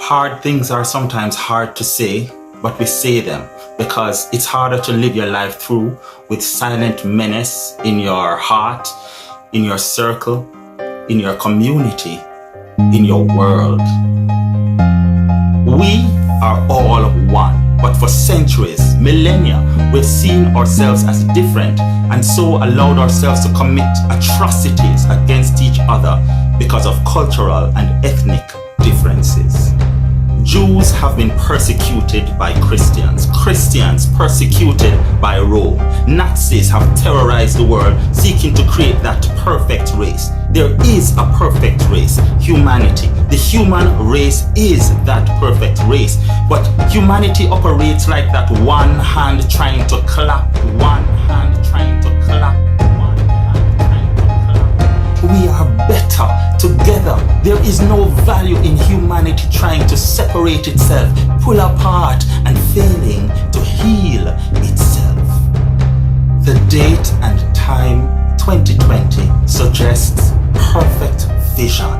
Hard things are sometimes hard to say, but we say them because it's harder to live your life through with silent menace in your heart, in your circle, in your community, in your world. We are all one, but for centuries, millennia, we've seen ourselves as different and so allowed ourselves to commit atrocities against each other because of cultural and ethnic differences. Jews have been persecuted by Christians, Christians persecuted by Rome. Nazis have terrorized the world, seeking to create that perfect race. There is a perfect race, humanity. The human race is that perfect race. But humanity operates like that one hand trying to clap, one hand trying to clap. We are better together. There is no value in humanity trying to separate itself, pull apart, and failing to heal itself. The date and time 2020 suggests perfect vision,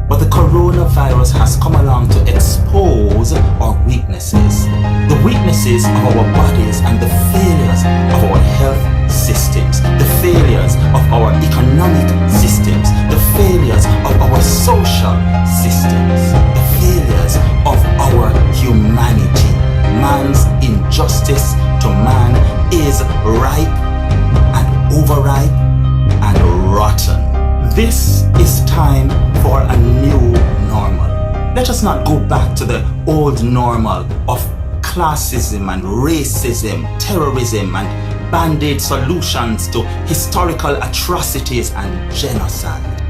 but the coronavirus has come along to expose our weaknesses. The weaknesses of our bodies and the failures of our health systems, the failures of our economic systems, the failures of our social systems, the failures of our humanity. Man's injustice to man is ripe and overripe and rotten. This is time for a new normal. Let us not go back to the old normal of classism and racism, terrorism and band-aid solutions to historical atrocities and genocide.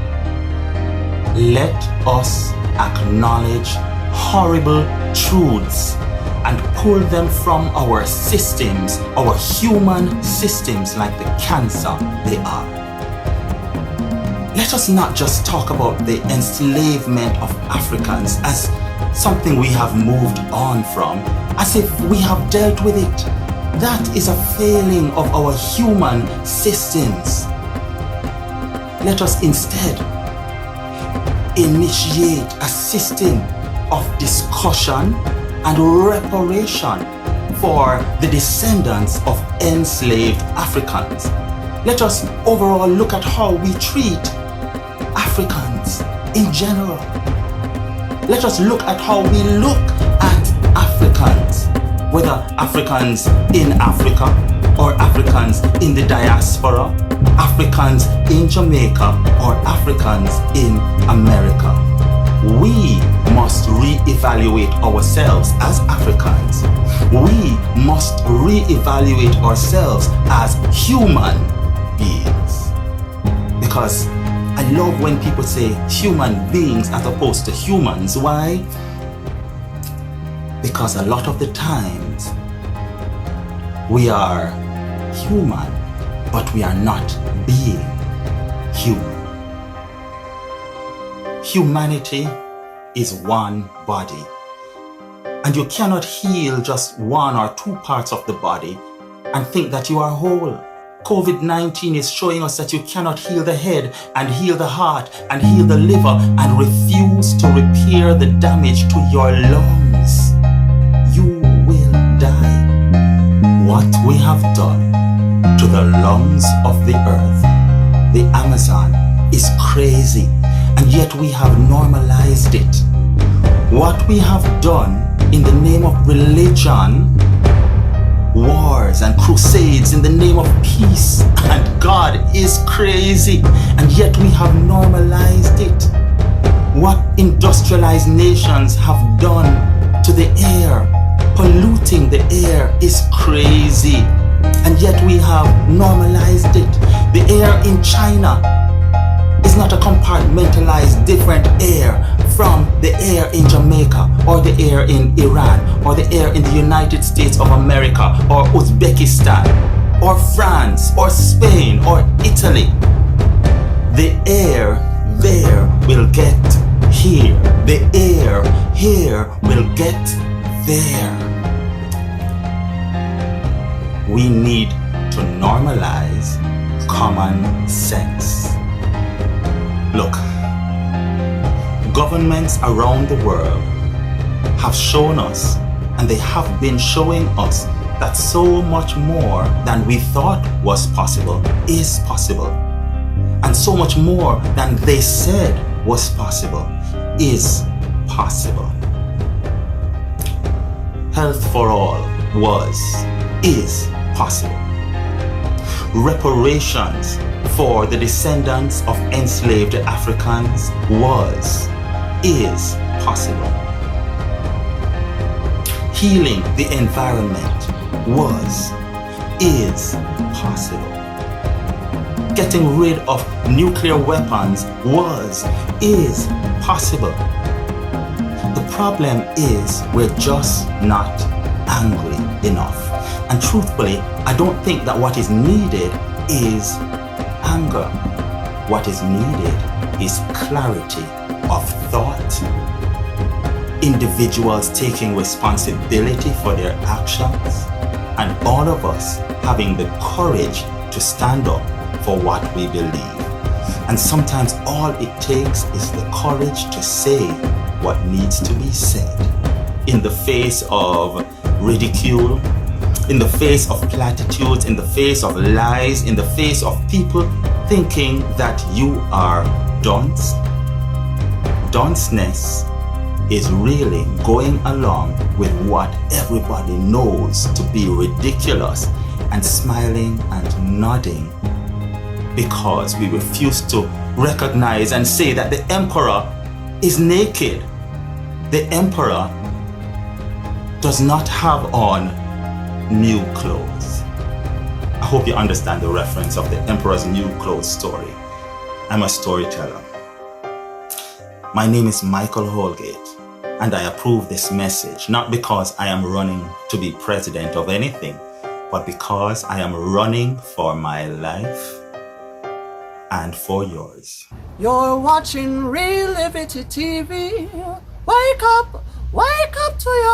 Let us acknowledge horrible truths and pull them from our systems, our human systems, like the cancer they are. Let us not just talk about the enslavement of Africans as something we have moved on from, as if we have dealt with it. That is a failing of our human systems. Let us instead initiate a system of discussion and reparation for the descendants of enslaved Africans. Let us overall look at how we treat Africans in general. Let us look at how we look at Africans, whether Africans in Africa or Africans in the diaspora, Africans in Jamaica or Africans in America. We must reevaluate ourselves as Africans. We must reevaluate ourselves as human beings. Because I love when people say human beings as opposed to humans. Why? Because a lot of the times we are human, but we are not being human. Humanity is one body, and you cannot heal just one or two parts of the body and think that you are whole. COVID-19 is showing us that you cannot heal the head and heal the heart and heal the liver and refuse to repair the damage to your lungs. You will die. What we have done to the lungs of the earth, the Amazon, is crazy, and yet we have normalized it. What we have done in the name of religion, wars and crusades in the name of peace and God, is crazy, and yet we have normalized it. What industrialized nations have done to the air, polluting the air, is crazy, and yet we have normalized it. The air in China is not a compartmentalized different air from the air in Jamaica or the air in Iran or the air in the United States of America or Uzbekistan or France or Spain or Italy. The air there will get here. The air here will get there. We need to normalize common sense. Look, governments around the world have shown us, and they have been showing us, that so much more than we thought was possible is possible. And so much more than they said was possible is possible. Health for all is possible. Reparations for the descendants of enslaved Africans is possible. Healing the environment is possible. Getting rid of nuclear weapons is possible. The problem is we're just not angry enough. And truthfully, I don't think that what is needed is anger. What is needed is clarity of thought, individuals taking responsibility for their actions, and all of us having the courage to stand up for what we believe. And sometimes all it takes is the courage to say what needs to be said in the face of ridicule, in the face of platitudes, in the face of lies, in the face of people thinking that you are dunce. Dunceness is really going along with what everybody knows to be ridiculous and smiling and nodding because we refuse to recognize and say that the emperor is naked. The emperor does not have on new clothes. I hope you understand the reference of the emperor's new clothes story. I'm a storyteller. My name is Michael Holgate, and I approve this message not because I am running to be president of anything, but because I am running for my life and for yours. You're watching Livity TV. Wake up to your